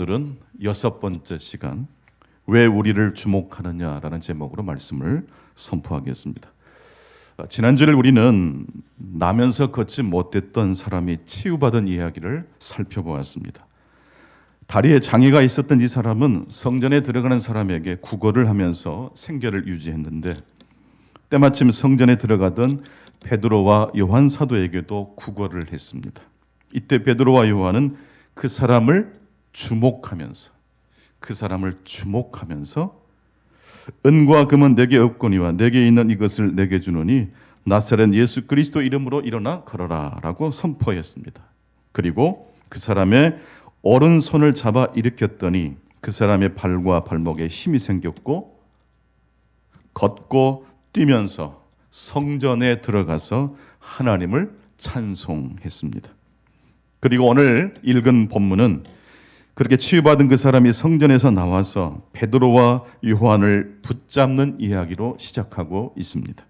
오늘은 6번째 시간, 왜 우리를 주목하느냐라는 제목으로 말씀을 선포하겠습니다. 지난주에 우리는 나면서 걷지 못했던 사람이 치유받은 이야기를 살펴보았습니다. 다리에 장애가 있었던 이 사람은 성전에 들어가는 사람에게 구걸을 하면서 생계를 유지했는데, 때마침 성전에 들어가던 베드로와 요한 사도에게도 구걸을 했습니다. 이때 베드로와 요한은 그 사람을 주목하면서 은과 금은 내게 없거니와 내게 있는 이것을 내게 주노니 나사렛 예수 그리스도 이름으로 일어나 걸어라 라고 선포했습니다. 그리고 그 사람의 오른손을 잡아 일으켰더니 그 사람의 발과 발목에 힘이 생겼고 걷고 뛰면서 성전에 들어가서 하나님을 찬송했습니다. 그리고 오늘 읽은 본문은 그렇게 치유받은 그 사람이 성전에서 나와서 베드로와 요한을 붙잡는 이야기로 시작하고 있습니다.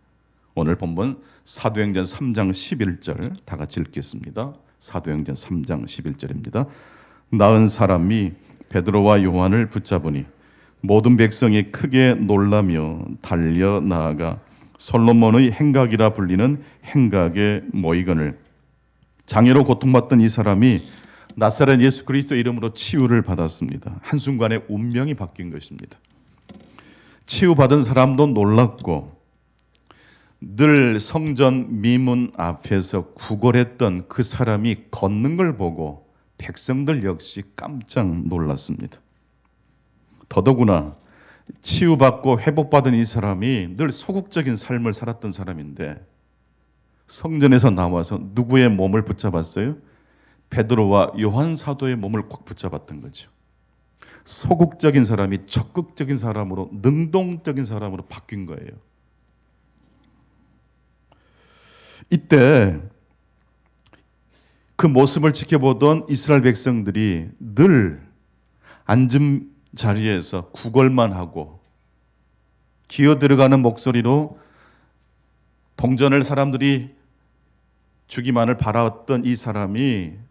오늘 본문 사도행전 3장 11절 다 같이 읽겠습니다. 사도행전 3장 11절입니다. 나은 사람이 베드로와 요한을 붙잡으니 모든 백성이 크게 놀라며 달려 나아가 솔로몬의 행각이라 불리는 행각에 모이거늘 장애로 고통받던 이 사람이 나사렛 예수 그리스도 이름으로 치유를 받았습니다. 한순간에 운명이 바뀐 것입니다. 치유받은 사람도 놀랐고 늘 성전 미문 앞에서 구걸했던 그 사람이 걷는 걸 보고 백성들 역시 깜짝 놀랐습니다. 더더구나 치유받고 회복받은 이 사람이 늘 소극적인 삶을 살았던 사람인데 성전에서 나와서 누구의 몸을 붙잡았어요? 베드로와 요한 사도의 몸을 꽉 붙잡았던 거죠. 소극적인 사람이 적극적인 사람으로, 능동적인 사람으로 바뀐 거예요. 이때 그 모습을 지켜보던 이스라엘 백성들이 늘 앉은 자리에서 구걸만 하고 기어 들어가는 목소리로 동전을 사람들이 주기만을 바라왔던 이 사람이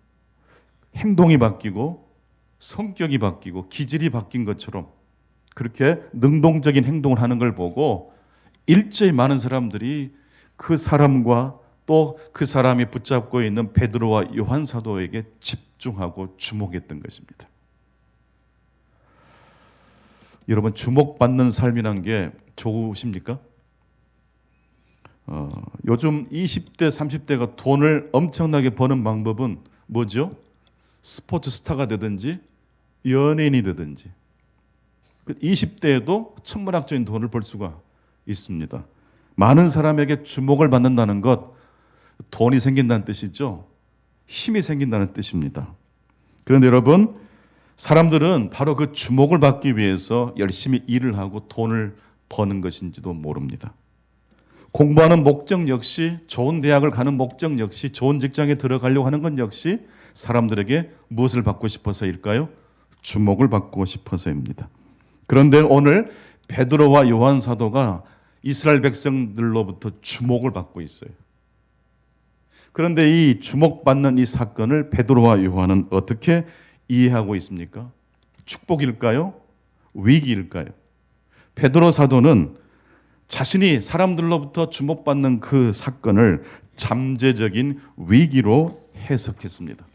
행동이 바뀌고 성격이 바뀌고 기질이 바뀐 것처럼 그렇게 능동적인 행동을 하는 걸 보고 일제히 많은 사람들이 그 사람과 또 그 사람이 붙잡고 있는 베드로와 요한 사도에게 집중하고 주목했던 것입니다. 여러분, 주목받는 삶이란 게 좋으십니까? 요즘 20대, 30대가 돈을 엄청나게 버는 방법은 뭐죠? 스포츠 스타가 되든지 연예인이 되든지. 20대에도 천문학적인 돈을 벌 수가 있습니다. 많은 사람에게 주목을 받는다는 것, 돈이 생긴다는 뜻이죠. 힘이 생긴다는 뜻입니다. 그런데 여러분, 사람들은 바로 그 주목을 받기 위해서 열심히 일을 하고 돈을 버는 것인지도 모릅니다. 공부하는 목적 역시, 좋은 대학을 가는 목적 역시, 좋은 직장에 들어가려고 하는 건 역시 사람들에게 무엇을 받고 싶어서일까요? 주목을 받고 싶어서입니다. 그런데 오늘 베드로와 요한 사도가 이스라엘 백성들로부터 주목을 받고 있어요. 그런데 이 주목받는 이 사건을 베드로와 요한은 어떻게 이해하고 있습니까? 축복일까요? 위기일까요? 베드로 사도는 자신이 사람들로부터 주목받는 그 사건을 잠재적인 위기로 해석했습니다.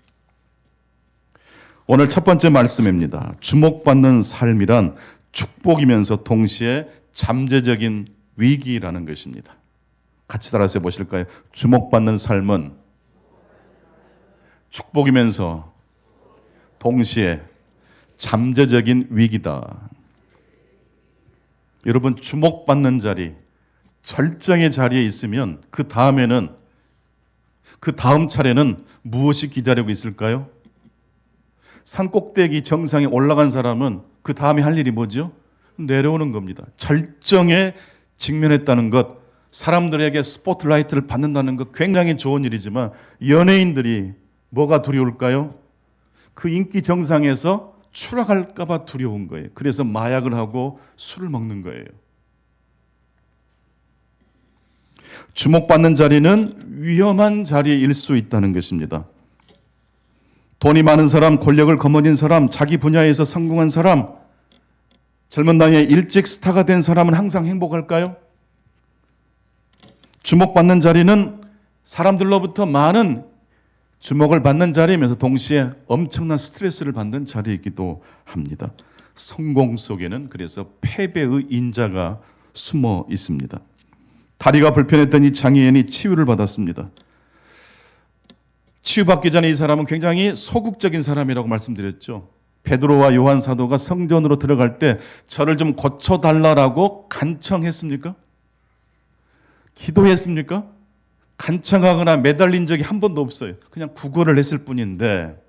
오늘 첫 번째 말씀입니다. 주목받는 삶이란 축복이면서 동시에 잠재적인 위기라는 것입니다. 같이 따라서 보실까요? 주목받는 삶은 축복이면서 동시에 잠재적인 위기다. 여러분, 주목받는 자리, 절정의 자리에 있으면 그 다음에는, 그 다음 차례는 무엇이 기다리고 있을까요? 산꼭대기 정상에 올라간 사람은 그 다음에 할 일이 뭐죠? 내려오는 겁니다. 절정에 직면했다는 것, 사람들에게 스포트라이트를 받는다는 것 굉장히 좋은 일이지만 연예인들이 뭐가 두려울까요? 그 인기 정상에서 추락할까 봐 두려운 거예요. 그래서 마약을 하고 술을 먹는 거예요. 주목받는 자리는 위험한 자리일 수 있다는 것입니다. 돈이 많은 사람, 권력을 거머쥔 사람, 자기 분야에서 성공한 사람, 젊은 나이에 일찍 스타가 된 사람은 항상 행복할까요? 주목받는 자리는 사람들로부터 많은 주목을 받는 자리이면서 동시에 엄청난 스트레스를 받는 자리이기도 합니다. 성공 속에는 그래서 패배의 인자가 숨어 있습니다. 다리가 불편했던 이 장애인이 치유를 받았습니다. 치유받기 전에 이 사람은 굉장히 소극적인 사람이라고 말씀드렸죠. 베드로와 요한 사도가 성전으로 들어갈 때 저를 좀 고쳐달라고 간청했습니까? 기도했습니까? 간청하거나 매달린 적이 한 번도 없어요. 그냥 구걸을 했을 뿐인데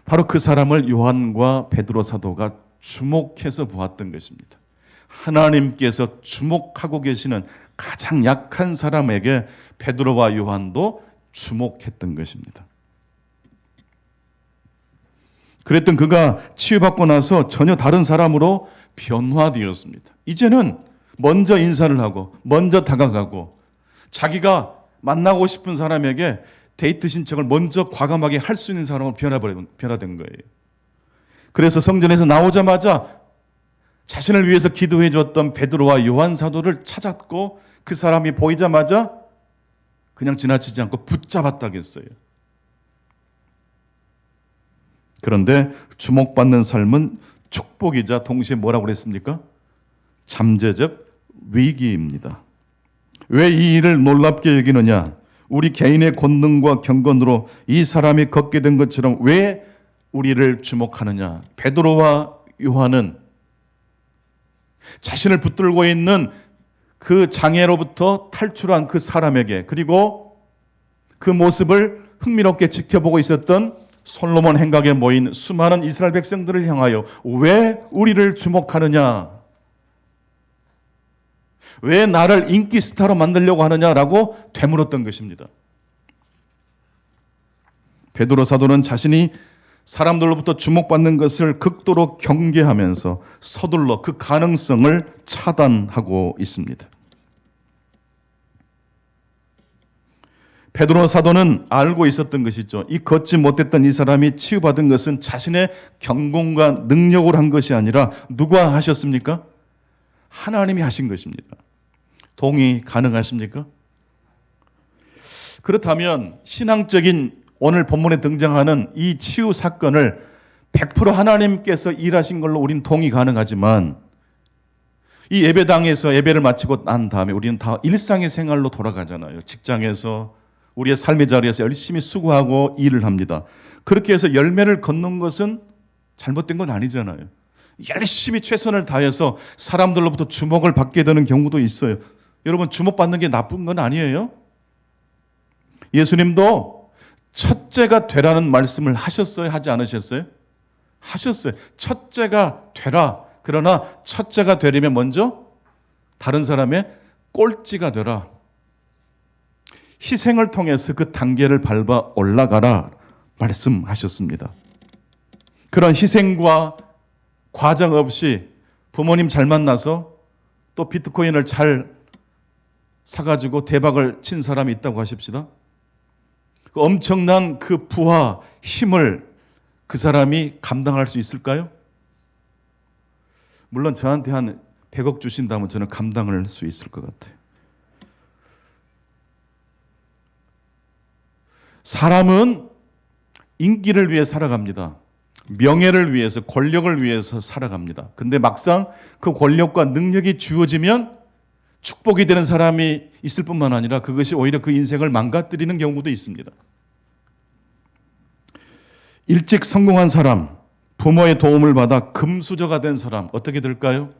바로 그 사람을 요한과 베드로 사도가 주목해서 보았던 것입니다. 하나님께서 주목하고 계시는 가장 약한 사람에게 베드로와 요한도 주목했던 것입니다. 그랬던 그가 치유받고 나서 전혀 다른 사람으로 변화되었습니다. 이제는 먼저 인사를 하고 먼저 다가가고 자기가 만나고 싶은 사람에게 데이트 신청을 먼저 과감하게 할 수 있는 사람으로 변화된 거예요. 그래서 성전에서 나오자마자 자신을 위해서 기도해 줬던 베드로와 요한 사도를 찾았고 그 사람이 보이자마자 그냥 지나치지 않고 붙잡았다겠어요. 그런데 주목받는 삶은 축복이자 동시에 뭐라고 그랬습니까? 잠재적 위기입니다. 왜 이 일을 놀랍게 여기느냐? 우리 개인의 권능과 경건으로 이 사람이 걷게 된 것처럼 왜 우리를 주목하느냐? 베드로와 요한은 자신을 붙들고 있는 그 장애로부터 탈출한 그 사람에게 그리고 그 모습을 흥미롭게 지켜보고 있었던 솔로몬 행각에 모인 수많은 이스라엘 백성들을 향하여 왜 우리를 주목하느냐? 왜 나를 인기 스타로 만들려고 하느냐라고 되물었던 것입니다. 베드로 사도는 자신이 사람들로부터 주목받는 것을 극도로 경계하면서 서둘러 그 가능성을 차단하고 있습니다. 베드로 사도는 알고 있었던 것이죠. 이 걷지 못했던 이 사람이 치유받은 것은 자신의 경공과 능력으로 한 것이 아니라 누가 하셨습니까? 하나님이 하신 것입니다. 동의 가능하십니까? 그렇다면 신앙적인 오늘 본문에 등장하는 이 치유 사건을 100% 하나님께서 일하신 걸로 우리는 동의 가능하지만 이 예배당에서 예배를 마치고 난 다음에 우리는 다 일상의 생활로 돌아가잖아요. 직장에서 우리의 삶의 자리에서 열심히 수고하고 일을 합니다. 그렇게 해서 열매를 걷는 것은 잘못된 건 아니잖아요. 열심히 최선을 다해서 사람들로부터 주목을 받게 되는 경우도 있어요. 여러분, 주목받는 게 나쁜 건 아니에요. 예수님도 첫째가 되라는 말씀을 하셨어요? 하지 않으셨어요? 하셨어요. 첫째가 되라. 그러나 첫째가 되려면 먼저 다른 사람의 꼴찌가 되라. 희생을 통해서 그 단계를 밟아 올라가라 말씀하셨습니다. 그런 희생과 과정 없이 부모님 잘 만나서 또 비트코인을 잘 사가지고 대박을 친 사람이 있다고 하십시다. 그 엄청난 그 부와 힘을 그 사람이 감당할 수 있을까요? 물론 저한테 한 100억 주신다면 저는 감당할 수 있을 것 같아요. 사람은 인기를 위해 살아갑니다. 명예를 위해서, 권력을 위해서 살아갑니다. 근데 막상 그 권력과 능력이 주어지면 축복이 되는 사람이 있을 뿐만 아니라 그것이 오히려 그 인생을 망가뜨리는 경우도 있습니다. 일찍 성공한 사람, 부모의 도움을 받아 금수저가 된 사람 어떻게 될까요?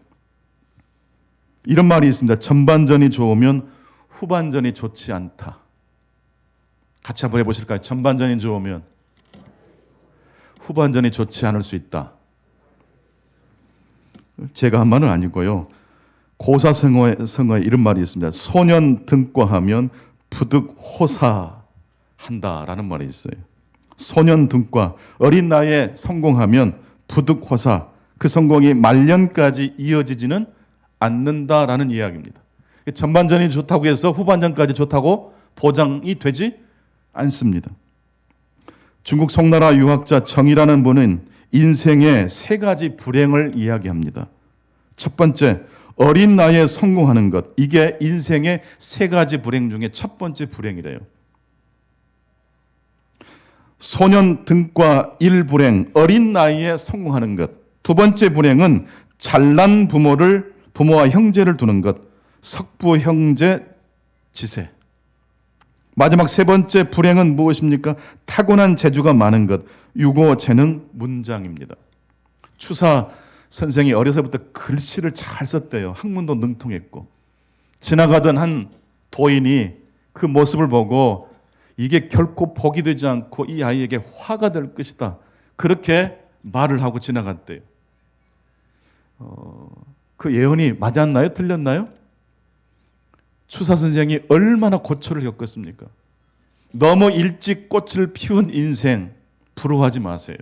이런 말이 있습니다. 전반전이 좋으면 후반전이 좋지 않다. 같이 한번 해보실까요? 전반전이 좋으면 후반전이 좋지 않을 수 있다. 제가 한 말은 아니고요. 고사성어에 이런 말이 있습니다. 소년 등과하면 부득호사한다라는 말이 있어요. 소년 등과, 어린 나이에 성공하면 부득호사, 그 성공이 말년까지 이어지지는 않는다라는 이야기입니다. 전반전이 좋다고 해서 후반전까지 좋다고 보장이 되지 않습니다. 중국 송나라 유학자 정이라는 분은 인생의 세 가지 불행을 이야기합니다. 첫 번째, 어린 나이에 성공하는 것. 이게 인생의 세 가지 불행 중에 첫 번째 불행이래요. 소년 등과 일불행, 어린 나이에 성공하는 것. 두 번째 불행은 잘난 부모와 형제를 두는 것. 석부 형제 지세. 마지막 세 번째 불행은 무엇입니까? 타고난 재주가 많은 것. 유고 재능 문장입니다. 추사 선생이 어려서부터 글씨를 잘 썼대요. 학문도 능통했고. 지나가던 한 도인이 그 모습을 보고 이게 결코 복이 되지 않고 이 아이에게 화가 될 것이다. 그렇게 말을 하고 지나갔대요. 그 예언이 맞았나요? 틀렸나요? 추사 선생이 얼마나 고초를 겪었습니까? 너무 일찍 꽃을 피운 인생 부러워하지 마세요.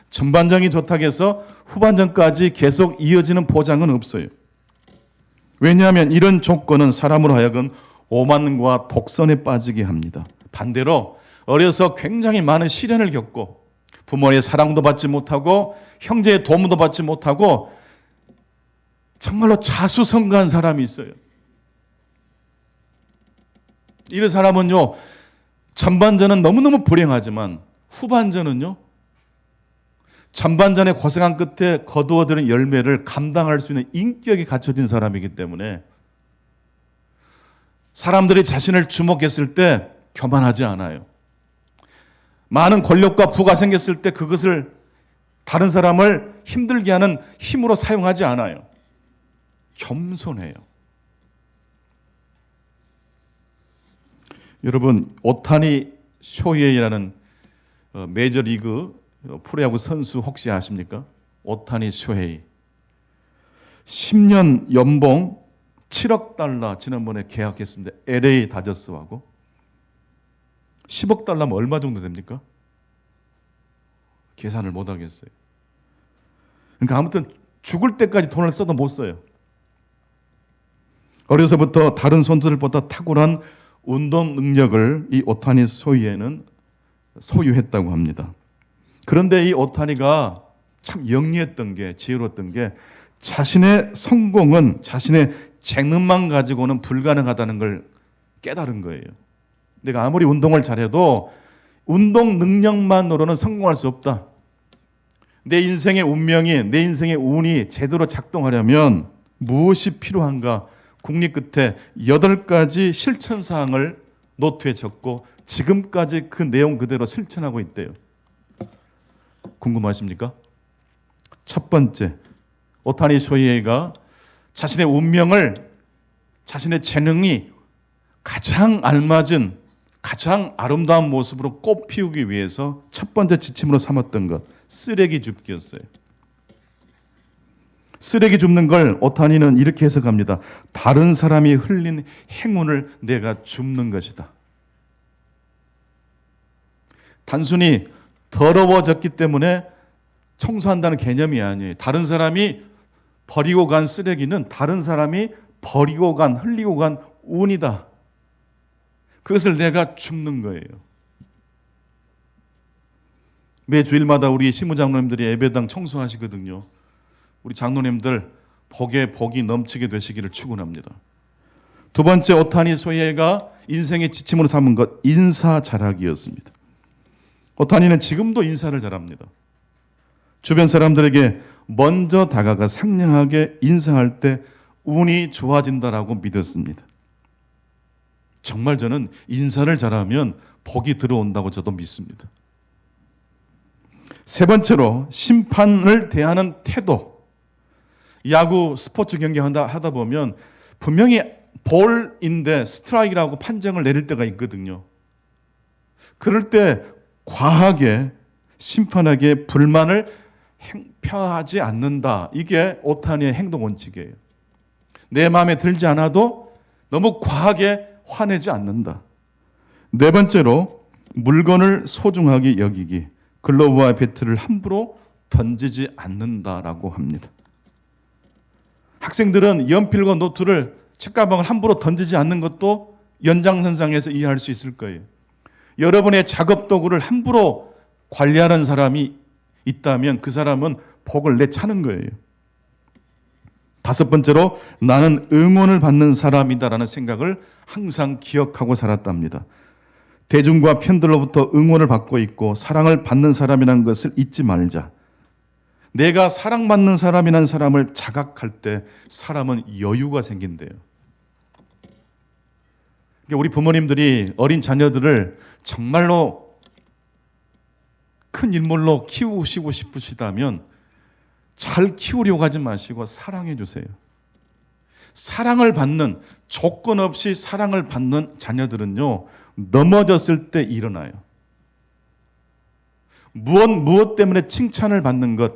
전반전이 좋다고 해서 후반전까지 계속 이어지는 보장은 없어요. 왜냐하면 이런 조건은 사람으로 하여금 오만과 독선에 빠지게 합니다. 반대로 어려서 굉장히 많은 시련을 겪고 부모의 사랑도 받지 못하고 형제의 도움도 받지 못하고 정말로 자수성가한 사람이 있어요. 이런 사람은요, 전반전은 너무너무 불행하지만 후반전은요, 전반전에 고생한 끝에 거두어들인 열매를 감당할 수 있는 인격이 갖춰진 사람이기 때문에 사람들이 자신을 주목했을 때 교만하지 않아요. 많은 권력과 부가 생겼을 때 그것을 다른 사람을 힘들게 하는 힘으로 사용하지 않아요. 겸손해요. 여러분, 오타니 쇼헤이라는 메이저리그 프로야구 선수 혹시 아십니까? 오타니 쇼헤이. 10년 연봉 7억 달러 지난번에 계약했습니다. LA 다저스하고. 10억 달러면 얼마 정도 됩니까? 계산을 못 하겠어요. 그러니까 아무튼 죽을 때까지 돈을 써도 못 써요. 어려서부터 다른 선수들보다 탁월한 운동 능력을 이 오타니 소이에는 소유했다고 합니다. 그런데 이 오타니가 참 영리했던 게, 지혜로웠던 게 자신의 성공은 자신의 재능만 가지고는 불가능하다는 걸 깨달은 거예요. 내가 아무리 운동을 잘해도 운동 능력만으로는 성공할 수 없다. 내 인생의 운명이, 내 인생의 운이 제대로 작동하려면 무엇이 필요한가? 국립 끝에 8가지 실천사항을 노트에 적고 지금까지 그 내용 그대로 실천하고 있대요. 궁금하십니까? 첫 번째, 오타니 쇼헤이가 자신의 운명을 자신의 재능이 가장 알맞은 가장 아름다운 모습으로 꽃피우기 위해서 첫 번째 지침으로 삼았던 것, 쓰레기 줍기였어요. 쓰레기 줍는 걸 오타니는 이렇게 해석합니다. 다른 사람이 흘린 행운을 내가 줍는 것이다. 단순히 더러워졌기 때문에 청소한다는 개념이 아니에요. 다른 사람이 버리고 간 쓰레기는 다른 사람이 버리고 간, 흘리고 간 운이다. 그것을 내가 줍는 거예요. 매 주일마다 우리 시무장로님들이 예배당 청소하시거든요. 우리 장로님들 복에 복이 넘치게 되시기를 축원합니다. 두 번째, 오타니 소예가 인생의 지침으로 삼은 것, 인사 잘하기였습니다. 오타니는 지금도 인사를 잘합니다. 주변 사람들에게 먼저 다가가 상냥하게 인사할 때 운이 좋아진다라고 믿었습니다. 정말 저는 인사를 잘하면 복이 들어온다고 저도 믿습니다. 세 번째로, 심판을 대하는 태도. 야구 스포츠 경기 하다 보면 분명히 볼인데 스트라이크라고 판정을 내릴 때가 있거든요. 그럴 때 과하게 심판에게 불만을 표하지 않는다. 이게 오타니의 행동 원칙이에요. 내 마음에 들지 않아도 너무 과하게 화내지 않는다. 네 번째로, 물건을 소중하게 여기기. 글러브와 배트를 함부로 던지지 않는다라고 합니다. 학생들은 연필과 노트를 책가방을 함부로 던지지 않는 것도 연장선상에서 이해할 수 있을 거예요. 여러분의 작업 도구를 함부로 관리하는 사람이 있다면 그 사람은 복을 내차는 거예요. 다섯 번째로 나는 응원을 받는 사람이다라는 생각을 항상 기억하고 살았답니다. 대중과 팬들로부터 응원을 받고 있고 사랑을 받는 사람이라는 것을 잊지 말자. 내가 사랑받는 사람이라는 사람을 자각할 때 사람은 여유가 생긴대요. 우리 부모님들이 어린 자녀들을 정말로 큰 인물로 키우시고 싶으시다면 잘 키우려고 하지 마시고 사랑해 주세요. 사랑을 받는, 조건 없이 사랑을 받는 자녀들은요, 넘어졌을 때 일어나요. 무엇 때문에 칭찬을 받는 것,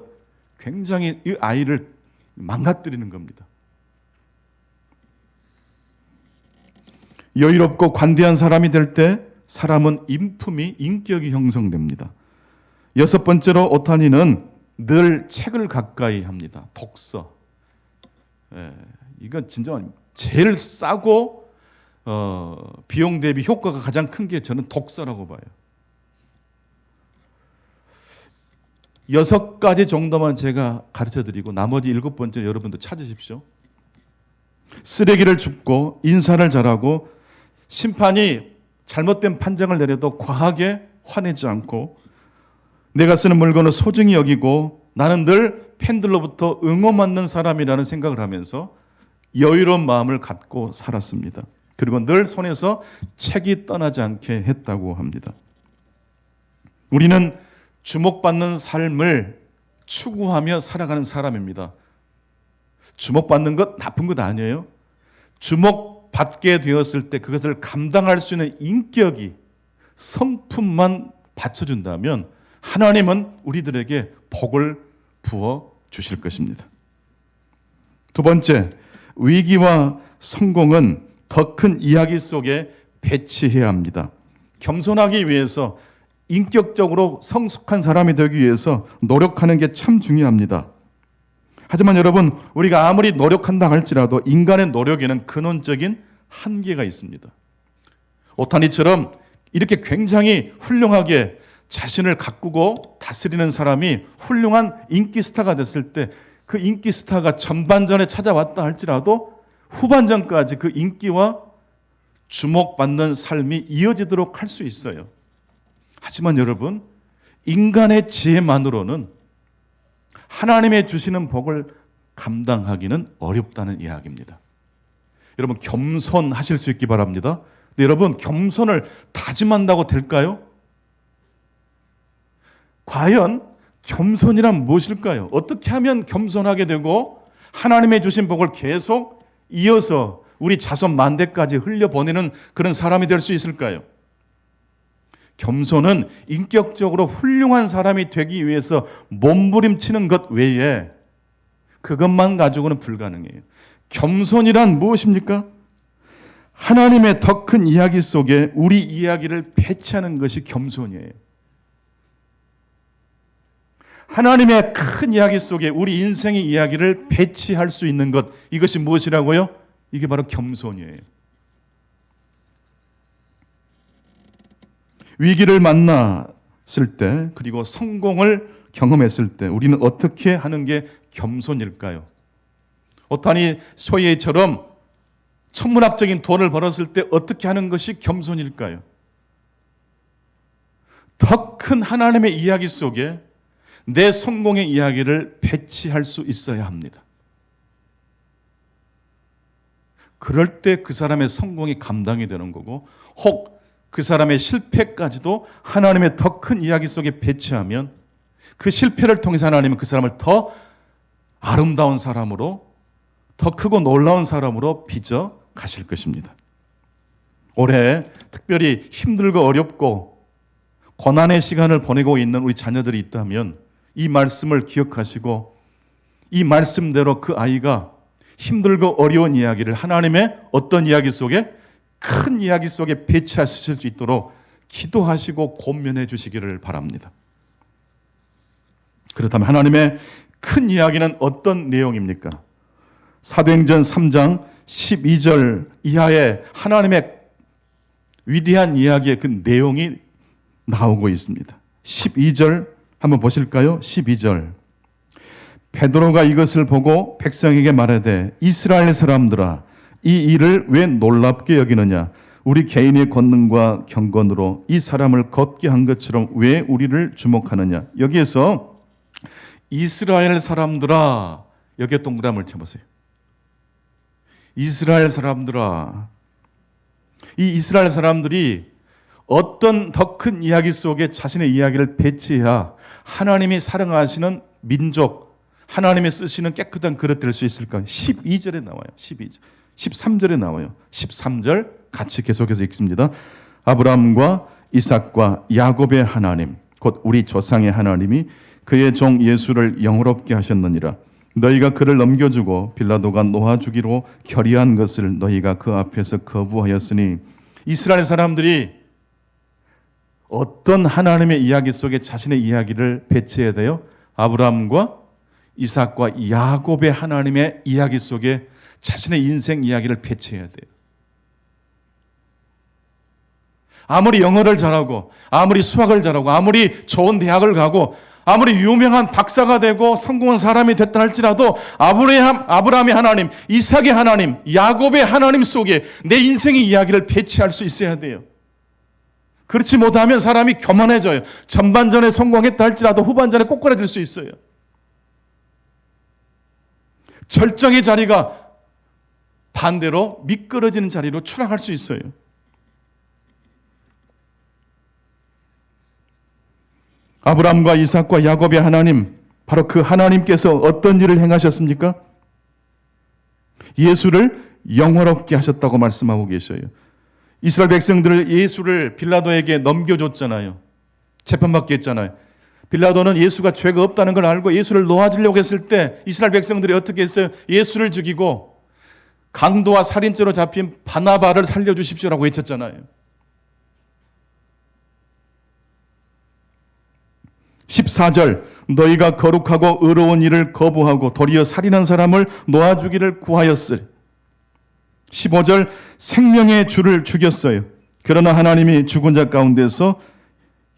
굉장히 이 아이를 망가뜨리는 겁니다. 여유롭고 관대한 사람이 될 때 사람은 인품이, 인격이 형성됩니다. 여섯 번째로 오타니는 늘 책을 가까이 합니다. 독서. 이건 진짜 제일 싸고 비용 대비 효과가 가장 큰 게 저는 독서라고 봐요. 6가지 정도만 제가 가르쳐드리고 나머지 7번째 여러분도 찾으십시오. 쓰레기를 줍고 인사를 잘하고 심판이 잘못된 판정을 내려도 과하게 화내지 않고 내가 쓰는 물건을 소중히 여기고 나는 늘 팬들로부터 응원받는 사람이라는 생각을 하면서 여유로운 마음을 갖고 살았습니다. 그리고 늘 손에서 책이 떠나지 않게 했다고 합니다. 우리는 주목받는 삶을 추구하며 살아가는 사람입니다. 주목받는 것 나쁜 것 아니에요. 주목받게 되었을 때 그것을 감당할 수 있는 인격이, 성품만 받쳐준다면 하나님은 우리들에게 복을 부어 주실 것입니다. 두 번째, 위기와 성공은 더 큰 이야기 속에 배치해야 합니다. 겸손하기 위해서, 인격적으로 성숙한 사람이 되기 위해서 노력하는 게 참 중요합니다. 하지만 여러분, 우리가 아무리 노력한다 할지라도 인간의 노력에는 근원적인 한계가 있습니다. 오타니처럼 이렇게 굉장히 훌륭하게 자신을 가꾸고 다스리는 사람이 훌륭한 인기 스타가 됐을 때 그 인기 스타가 전반전에 찾아왔다 할지라도 후반전까지 그 인기와 주목받는 삶이 이어지도록 할 수 있어요. 하지만 여러분, 인간의 지혜만으로는 하나님의 주시는 복을 감당하기는 어렵다는 이야기입니다. 여러분, 겸손하실 수 있기 바랍니다. 근데 여러분, 겸손을 다짐한다고 될까요? 과연 겸손이란 무엇일까요? 어떻게 하면 겸손하게 되고 하나님의 주신 복을 계속 이어서 우리 자손 만대까지 흘려보내는 그런 사람이 될 수 있을까요? 겸손은 인격적으로 훌륭한 사람이 되기 위해서 몸부림치는 것 외에 그것만 가지고는 불가능해요. 겸손이란 무엇입니까? 하나님의 더 큰 이야기 속에 우리 이야기를 배치하는 것이 겸손이에요. 하나님의 큰 이야기 속에 우리 인생의 이야기를 배치할 수 있는 것, 이것이 무엇이라고요? 이게 바로 겸손이에요. 위기를 만났을 때, 그리고 성공을 경험했을 때 우리는 어떻게 하는 게 겸손일까요? 오타니 소예처럼 천문학적인 돈을 벌었을 때 어떻게 하는 것이 겸손일까요? 더 큰 하나님의 이야기 속에 내 성공의 이야기를 배치할 수 있어야 합니다. 그럴 때 그 사람의 성공이 감당이 되는 거고, 혹 그 사람의 실패까지도 하나님의 더 큰 이야기 속에 배치하면 그 실패를 통해서 하나님은 그 사람을 더 아름다운 사람으로, 더 크고 놀라운 사람으로 빚어 가실 것입니다. 올해 특별히 힘들고 어렵고 고난의 시간을 보내고 있는 우리 자녀들이 있다면 이 말씀을 기억하시고 이 말씀대로 그 아이가 힘들고 어려운 이야기를 하나님의 어떤 이야기 속에, 큰 이야기 속에 배치하실 수 있도록 기도하시고 권면해 주시기를 바랍니다. 그렇다면 하나님의 큰 이야기는 어떤 내용입니까? 사도행전 3장 12절 이하에 하나님의 위대한 이야기의 그 내용이 나오고 있습니다. 12절 한번 보실까요? 12절. 베드로가 이것을 보고 백성에게 말하되 이스라엘 사람들아 이 일을 왜 놀랍게 여기느냐? 우리 개인의 권능과 경건으로 이 사람을 걷게 한 것처럼 왜 우리를 주목하느냐? 여기에서 이스라엘 사람들아, 여기에 동그라미를 쳐보세요. 이스라엘 사람들아. 이 이스라엘 사람들이 어떤 더 큰 이야기 속에 자신의 이야기를 배치해야 하나님이 사랑하시는 민족, 하나님이 쓰시는 깨끗한 그릇 될 수 있을까? 12절에 나와요. 12절. 13절에 나와요. 13절 같이 계속해서 읽습니다. 아브라함과 이삭과 야곱의 하나님, 곧 우리 조상의 하나님이 그의 종 예수를 영화롭게 하셨느니라. 너희가 그를 넘겨주고 빌라도가 놓아주기로 결의한 것을 너희가 그 앞에서 거부하였으니, 이스라엘 사람들이 어떤 하나님의 이야기 속에 자신의 이야기를 배치해야 돼요? 아브라함과 이삭과 야곱의 하나님의 이야기 속에 자신의 인생 이야기를 배치해야 돼요. 아무리 영어를 잘하고, 아무리 수학을 잘하고, 아무리 좋은 대학을 가고, 아무리 유명한 박사가 되고 성공한 사람이 됐다 할지라도 아브라함의 하나님, 이삭의 하나님, 야곱의 하나님 속에 내 인생의 이야기를 배치할 수 있어야 돼요. 그렇지 못하면 사람이 교만해져요. 전반전에 성공했다 할지라도 후반전에 꼬꾸라질 수 있어요. 절정의 자리가 반대로 미끄러지는 자리로 추락할 수 있어요. 아브라함과 이삭과 야곱의 하나님, 바로 그 하나님께서 어떤 일을 행하셨습니까? 예수를 영화롭게 하셨다고 말씀하고 계셔요. 이스라엘 백성들을 예수를 빌라도에게 넘겨줬잖아요. 재판받게 했잖아요. 빌라도는 예수가 죄가 없다는 걸 알고 예수를 놓아주려고 했을 때 이스라엘 백성들이 어떻게 했어요? 예수를 죽이고 강도와 살인죄로 잡힌 바나바를 살려주십시오라고 외쳤잖아요. 14절, 너희가 거룩하고 의로운 일을 거부하고 도리어 살인한 사람을 놓아주기를 구하였으리. 15절, 생명의 주를 죽였어요. 그러나 하나님이 죽은 자 가운데서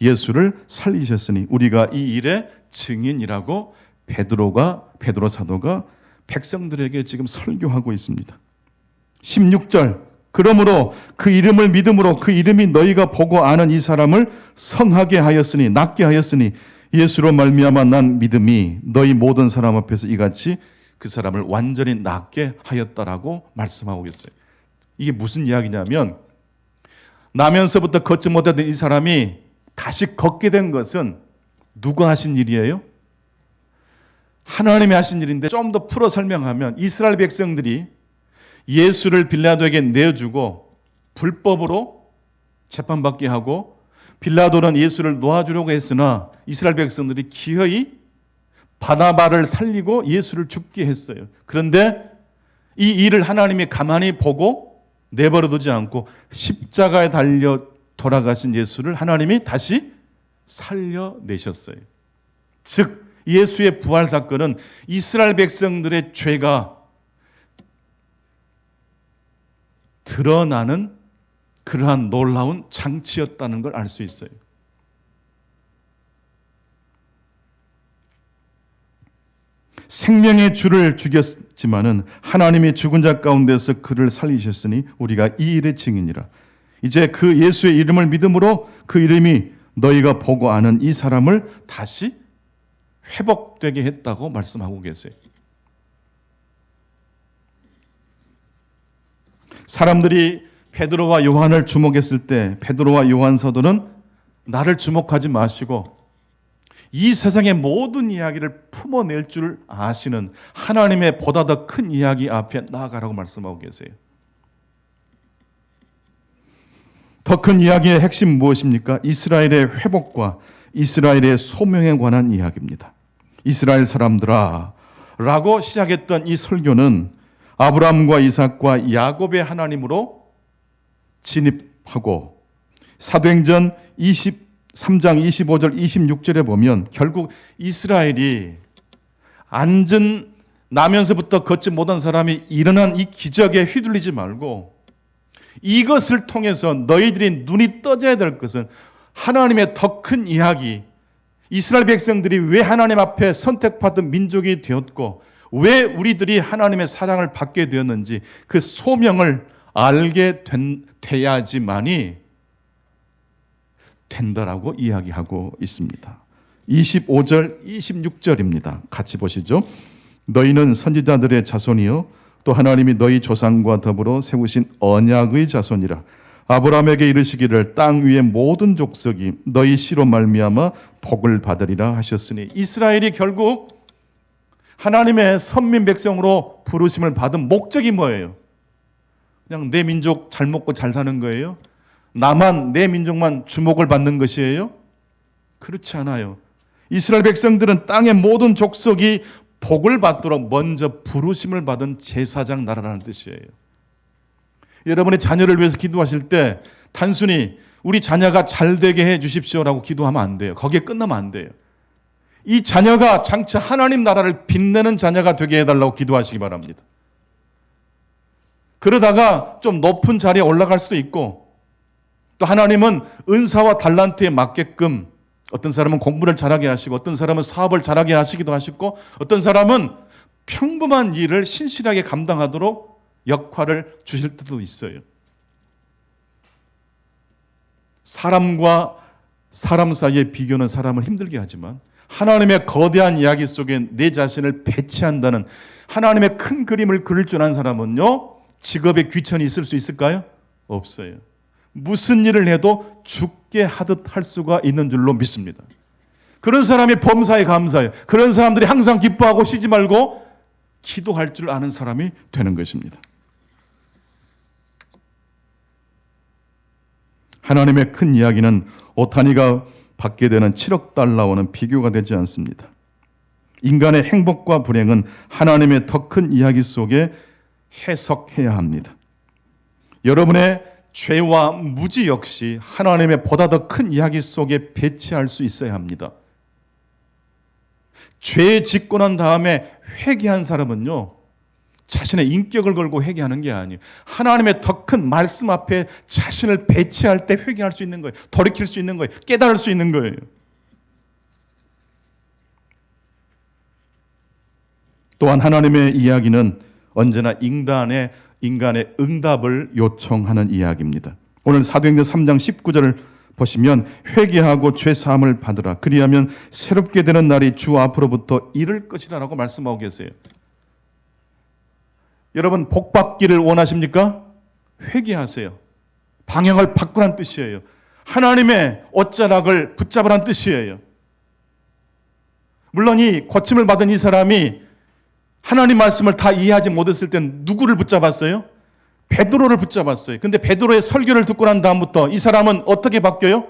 예수를 살리셨으니 우리가 이 일의 증인이라고 베드로 사도가 백성들에게 지금 설교하고 있습니다. 16절, 그러므로 그 이름을 믿음으로 그 이름이 너희가 보고 아는 이 사람을 성하게 하였으니, 낫게 하였으니 예수로 말미암아 난 믿음이 너희 모든 사람 앞에서 이같이 그 사람을 완전히 낫게 하였다라고 말씀하고 있어요. 이게 무슨 이야기냐면, 나면서부터 걷지 못하던 이 사람이 다시 걷게 된 것은 누가 하신 일이에요? 하나님이 하신 일인데, 좀 더 풀어 설명하면 이스라엘 백성들이 예수를 빌라도에게 내어주고 불법으로 재판받게 하고, 빌라도는 예수를 놓아주려고 했으나 이스라엘 백성들이 기어이 바나바를 살리고 예수를 죽게 했어요. 그런데 이 일을 하나님이 가만히 보고 내버려두지 않고 십자가에 달려 돌아가신 예수를 하나님이 다시 살려내셨어요. 즉 예수의 부활 사건은 이스라엘 백성들의 죄가 드러나는 그러한 놀라운 장치였다는 걸 알 수 있어요. 생명의 주를 죽였지만은 하나님이 죽은 자 가운데서 그를 살리셨으니 우리가 이 일의 증인이라. 이제 그 예수의 이름을 믿음으로 그 이름이 너희가 보고 아는 이 사람을 다시 회복되게 했다고 말씀하고 계세요. 사람들이 베드로와 요한을 주목했을 때 베드로와 요한 사도는 나를 주목하지 마시고 이 세상의 모든 이야기를 품어낼 줄 아시는 하나님의 보다 더 큰 이야기 앞에 나아가라고 말씀하고 계세요. 더 큰 이야기의 핵심 무엇입니까? 이스라엘의 회복과 이스라엘의 소명에 관한 이야기입니다. 이스라엘 사람들아 라고 시작했던 이 설교는 아브라함과 이삭과 야곱의 하나님으로 진입하고, 사도행전 23장 25절 26절에 보면 결국 이스라엘이 앉은 나면서부터 걷지 못한 사람이 일어난 이 기적에 휘둘리지 말고, 이것을 통해서 너희들이 눈이 떠져야 될 것은 하나님의 더 큰 이야기, 이스라엘 백성들이 왜 하나님 앞에 선택받은 민족이 되었고 왜 우리들이 하나님의 사랑을 받게 되었는지 그 소명을 알게 돼야지만이 된다라고 이야기하고 있습니다. 25절, 26절입니다. 같이 보시죠. 너희는 선지자들의 자손이요 또 하나님이 너희 조상과 더불어 세우신 언약의 자손이라. 아브라함에게 이르시기를 땅 위의 모든 족속이 너희 씨로 말미암아 복을 받으리라 하셨으니 이스라엘이 결국 하나님의 선민 백성으로 부르심을 받은 목적이 뭐예요? 그냥 내 민족 잘 먹고 잘 사는 거예요? 나만, 내 민족만 주목을 받는 것이에요? 그렇지 않아요. 이스라엘 백성들은 땅의 모든 족속이 복을 받도록 먼저 부르심을 받은 제사장 나라라는 뜻이에요. 여러분의 자녀를 위해서 기도하실 때 단순히 우리 자녀가 잘 되게 해 주십시오라고 기도하면 안 돼요. 거기에 끝나면 안 돼요. 이 자녀가 장차 하나님 나라를 빛내는 자녀가 되게 해달라고 기도하시기 바랍니다. 그러다가 좀 높은 자리에 올라갈 수도 있고 또 하나님은 은사와 달란트에 맞게끔 어떤 사람은 공부를 잘하게 하시고 어떤 사람은 사업을 잘하게 하시기도 하시고 어떤 사람은 평범한 일을 신실하게 감당하도록 역할을 주실 때도 있어요. 사람과 사람 사이의 비교는 사람을 힘들게 하지만 하나님의 거대한 이야기 속에 내 자신을 배치한다는 하나님의 큰 그림을 그릴 줄 아는 사람은요, 직업에 귀천이 있을 수 있을까요? 없어요. 무슨 일을 해도 죽게 하듯 할 수가 있는 줄로 믿습니다. 그런 사람이 범사에 감사해요. 그런 사람들이 항상 기뻐하고 쉬지 말고 기도할 줄 아는 사람이 되는 것입니다. 하나님의 큰 이야기는 오타니가 받게 되는 7억 달러와는 비교가 되지 않습니다. 인간의 행복과 불행은 하나님의 더 큰 이야기 속에 해석해야 합니다. 여러분의 죄와 무지 역시 하나님의 보다 더 큰 이야기 속에 배치할 수 있어야 합니다. 죄 짓고 난 다음에 회개한 사람은요, 자신의 인격을 걸고 회개하는 게 아니에요. 하나님의 더 큰 말씀 앞에 자신을 배치할 때 회개할 수 있는 거예요. 돌이킬 수 있는 거예요. 깨달을 수 있는 거예요. 또한 하나님의 이야기는 언제나 인간의 응답을 요청하는 이야기입니다. 오늘 사도행전 3장 19절을 보시면 회개하고 죄 사함을 받으라. 그리하면 새롭게 되는 날이 주 앞으로부터 이를 것이라고 말씀하고 계세요. 여러분 복 받기를 원하십니까? 회개하세요. 방향을 바꾸란 뜻이에요. 하나님의 옷자락을 붙잡으란 뜻이에요. 물론 이 고침을 받은 이 사람이 하나님 말씀을 다 이해하지 못했을 땐 누구를 붙잡았어요? 베드로를 붙잡았어요. 근데 베드로의 설교를 듣고 난 다음부터 이 사람은 어떻게 바뀌어요?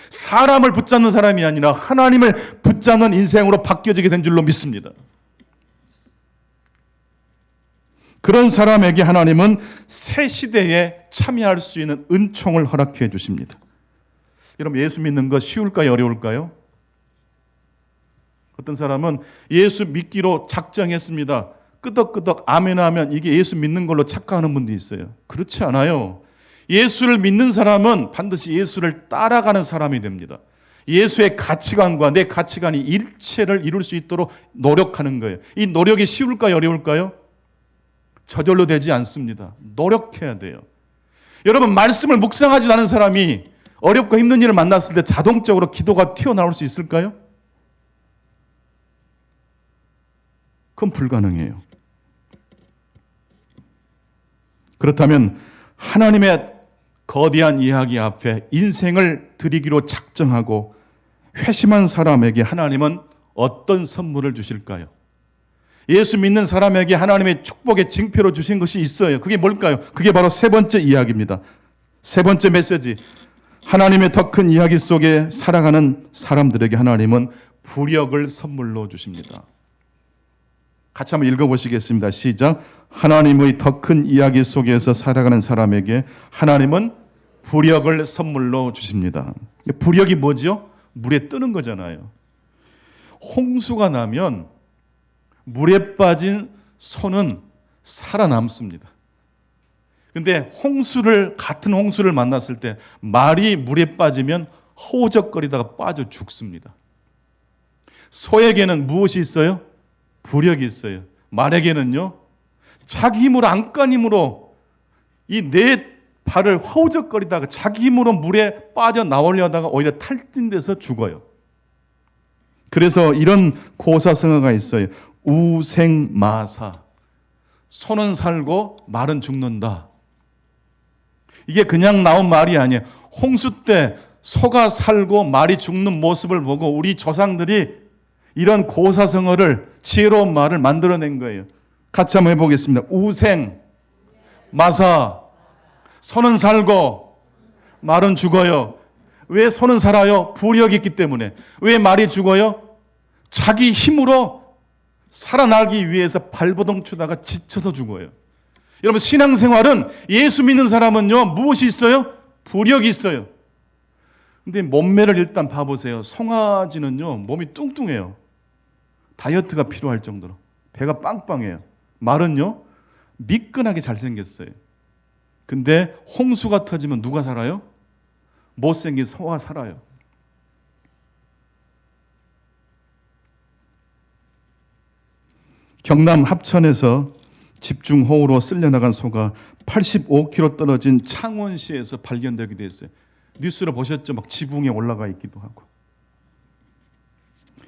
사람을 붙잡는 사람이 아니라 하나님을 붙잡는 인생으로 바뀌어지게 된 줄로 믿습니다. 그런 사람에게 하나님은 새 시대에 참여할 수 있는 은총을 허락해 주십니다. 여러분 예수 믿는 거 쉬울까요? 어려울까요? 어떤 사람은 예수 믿기로 작정했습니다. 끄덕끄덕 아멘 하면 이게 예수 믿는 걸로 착각하는 분도 있어요. 그렇지 않아요. 예수를 믿는 사람은 반드시 예수를 따라가는 사람이 됩니다. 예수의 가치관과 내 가치관이 일체를 이룰 수 있도록 노력하는 거예요. 이 노력이 쉬울까요? 어려울까요? 저절로 되지 않습니다. 노력해야 돼요. 여러분 말씀을 묵상하지 않은 사람이 어렵고 힘든 일을 만났을 때 자동적으로 기도가 튀어나올 수 있을까요? 그건 불가능해요. 그렇다면 하나님의 거대한 이야기 앞에 인생을 드리기로 작정하고 회심한 사람에게 하나님은 어떤 선물을 주실까요? 예수 믿는 사람에게 하나님의 축복의 징표로 주신 것이 있어요. 그게 뭘까요? 그게 바로 세 번째 이야기입니다. 세 번째 메시지. 하나님의 더 큰 이야기 속에 살아가는 사람들에게 하나님은 부력을 선물로 주십니다. 같이 한번 읽어보시겠습니다. 시작. 하나님의 더 큰 이야기 속에서 살아가는 사람에게 하나님은 부력을 선물로 주십니다. 부력이 뭐죠? 물에 뜨는 거잖아요. 홍수가 나면 물에 빠진 소는 살아남습니다. 근데 같은 홍수를 만났을 때 말이 물에 빠지면 허우적거리다가 빠져 죽습니다. 소에게는 무엇이 있어요? 부력이 있어요. 말에게는요, 자기 힘으로 안간 힘으로 이 네 발을 허우적거리다가 자기 힘으로 물에 빠져나오려다가 오히려 탈진돼서 죽어요. 그래서 이런 고사성어가 있어요. 우생마사. 소는 살고 말은 죽는다. 이게 그냥 나온 말이 아니에요. 홍수 때 소가 살고 말이 죽는 모습을 보고 우리 조상들이 이런 고사성어를, 지혜로운 말을 만들어낸 거예요. 같이 한번 해보겠습니다. 우생, 마사. 소는 살고 말은 죽어요. 왜 소는 살아요? 부력이 있기 때문에. 왜 말이 죽어요? 자기 힘으로 살아나기 위해서 발버둥 치다가 지쳐서 죽어요. 여러분, 신앙생활은, 예수 믿는 사람은요, 무엇이 있어요? 부력이 있어요. 근데 몸매를 일단 봐보세요. 송아지는요, 몸이 뚱뚱해요. 다이어트가 필요할 정도로. 배가 빵빵해요. 말은요, 미끈하게 잘생겼어요. 근데 홍수가 터지면 누가 살아요? 못생긴 소가 살아요. 경남 합천에서 집중호우로 쓸려나간 소가 85km 떨어진 창원시에서 발견되기도 했어요. 뉴스를 보셨죠? 막 지붕에 올라가 있기도 하고.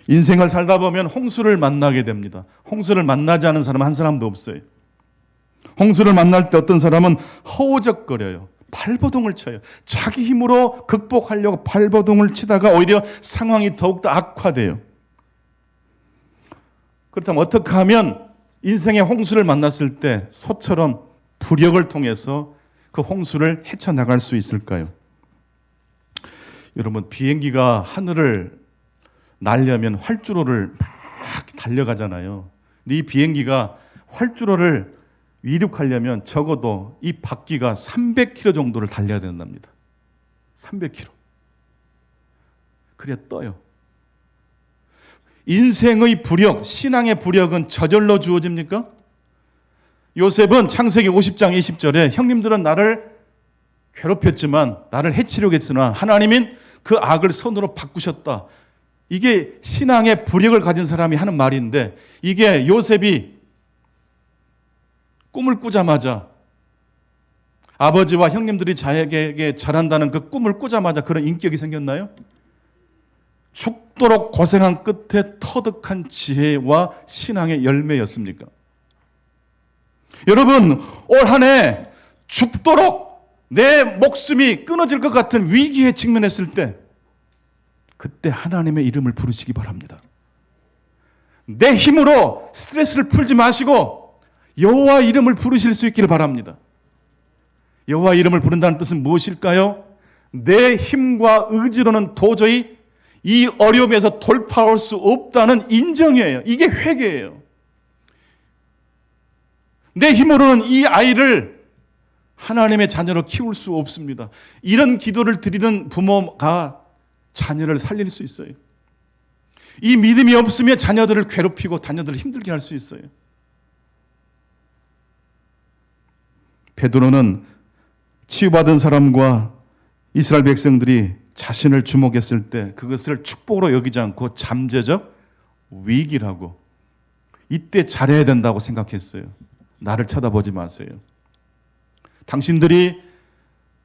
인생을 살다 보면 홍수를 만나게 됩니다. 홍수를 만나지 않은 사람 한 사람도 없어요. 홍수를 만날 때 어떤 사람은 허우적거려요. 발버둥을 쳐요. 자기 힘으로 극복하려고 발버둥을 치다가 오히려 상황이 더욱더 악화돼요. 그렇다면 어떻게 하면 인생의 홍수를 만났을 때 소처럼 부력을 통해서 그 홍수를 헤쳐나갈 수 있을까요? 여러분, 비행기가 하늘을 날려면 활주로를 막 달려가잖아요. 근데 이 비행기가 활주로를 이륙하려면 적어도 이 바퀴가 300km 정도를 달려야 된답니다. 300km. 그래야 떠요. 인생의 부력, 신앙의 부력은 저절로 주어집니까? 요셉은 창세기 50장 20절에 형님들은 나를 괴롭혔지만, 나를 해치려고 했으나 하나님은 그 악을 선으로 바꾸셨다. 이게 신앙의 부력을 가진 사람이 하는 말인데, 이게 요셉이 꿈을 꾸자마자, 아버지와 형님들이 자에게 잘한다는 그 꿈을 꾸자마자 그런 인격이 생겼나요? 죽도록 고생한 끝에 터득한 지혜와 신앙의 열매였습니까? 여러분, 올 한 해 죽도록 내 목숨이 끊어질 것 같은 위기에 직면했을 때, 그때 하나님의 이름을 부르시기 바랍니다. 내 힘으로 스트레스를 풀지 마시고 여호와 이름을 부르실 수 있기를 바랍니다. 여호와 이름을 부른다는 뜻은 무엇일까요? 내 힘과 의지로는 도저히 이 어려움에서 돌파할 수 없다는 인정이에요. 이게 회개예요. 내 힘으로는 이 아이를 하나님의 자녀로 키울 수 없습니다. 이런 기도를 드리는 부모가 자녀를 살릴 수 있어요. 이 믿음이 없으면 자녀들을 괴롭히고 자녀들을 힘들게 할 수 있어요. 베드로는 치유받은 사람과 이스라엘 백성들이 자신을 주목했을 때 그것을 축복으로 여기지 않고 잠재적 위기라고, 이때 잘해야 된다고 생각했어요. 나를 쳐다보지 마세요. 당신들이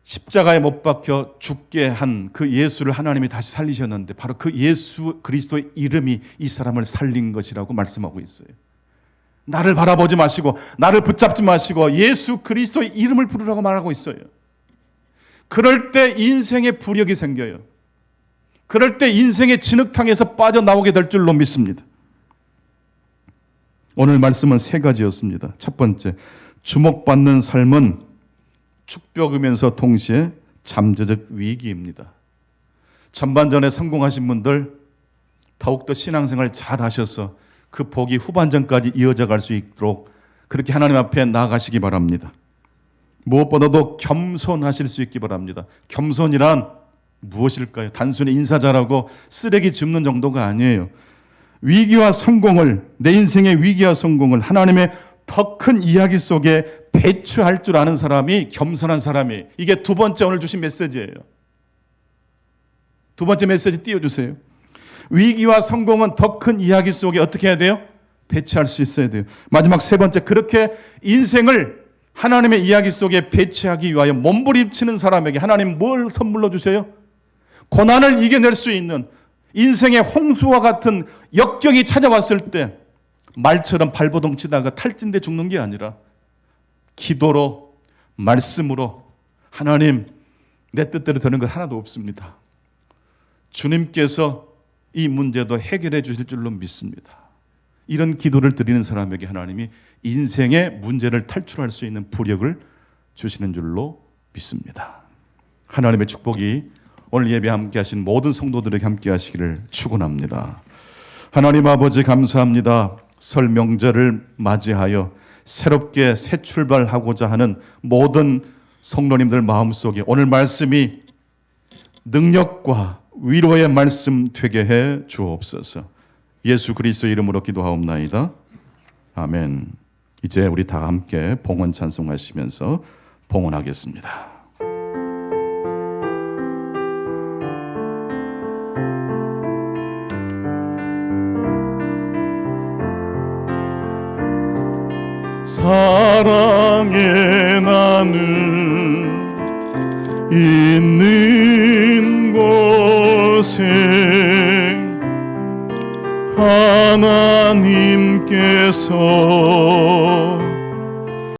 십자가에 못 박혀 죽게 한 그 예수를 하나님이 다시 살리셨는데 바로 그 예수 그리스도의 이름이 이 사람을 살린 것이라고 말씀하고 있어요. 나를 바라보지 마시고 나를 붙잡지 마시고 예수 그리스도의 이름을 부르라고 말하고 있어요. 그럴 때 인생의 부력이 생겨요. 그럴 때 인생의 진흙탕에서 빠져나오게 될 줄로 믿습니다. 오늘 말씀은 세 가지였습니다. 첫 번째, 주목받는 삶은 축복이면서 동시에 잠재적 위기입니다. 전반전에 성공하신 분들 더욱더 신앙생활 잘 하셔서 그 복이 후반전까지 이어져 갈 수 있도록 그렇게 하나님 앞에 나아가시기 바랍니다. 무엇보다도 겸손하실 수 있기 바랍니다. 겸손이란 무엇일까요? 단순히 인사 잘하고 쓰레기 줍는 정도가 아니에요. 위기와 성공을, 내 인생의 위기와 성공을 하나님의 더 큰 이야기 속에 배치할 줄 아는 사람이 겸손한 사람이, 이게 두 번째 오늘 주신 메시지예요. 두 번째 메시지 띄워주세요. 위기와 성공은 더 큰 이야기 속에 어떻게 해야 돼요? 배치할 수 있어야 돼요. 마지막 세 번째, 그렇게 인생을 하나님의 이야기 속에 배치하기 위하여 몸부림치는 사람에게 하나님 뭘 선물로 주세요? 고난을 이겨낼 수 있는 인생의 홍수와 같은 역경이 찾아왔을 때 말처럼 발버둥 치다가 탈진돼 죽는 게 아니라 기도로, 말씀으로 하나님, 내 뜻대로 되는 것 하나도 없습니다. 주님께서 이 문제도 해결해 주실 줄로 믿습니다. 이런 기도를 드리는 사람에게 하나님이 인생의 문제를 탈출할 수 있는 부력을 주시는 줄로 믿습니다. 하나님의 축복이 오늘 예배 함께 하신 모든 성도들에게 함께 하시기를 축원합니다. 하나님 아버지 감사합니다. 설 명절을 맞이하여 새롭게 새 출발하고자 하는 모든 성도님들 마음속에 오늘 말씀이 능력과 위로의 말씀 되게 해 주옵소서. 예수 그리스도 이름으로 기도하옵나이다. 아멘. 이제 우리 다 함께 봉헌 찬송하시면서 봉헌하겠습니다. 사랑의 나는 있는 곳에 하나님께서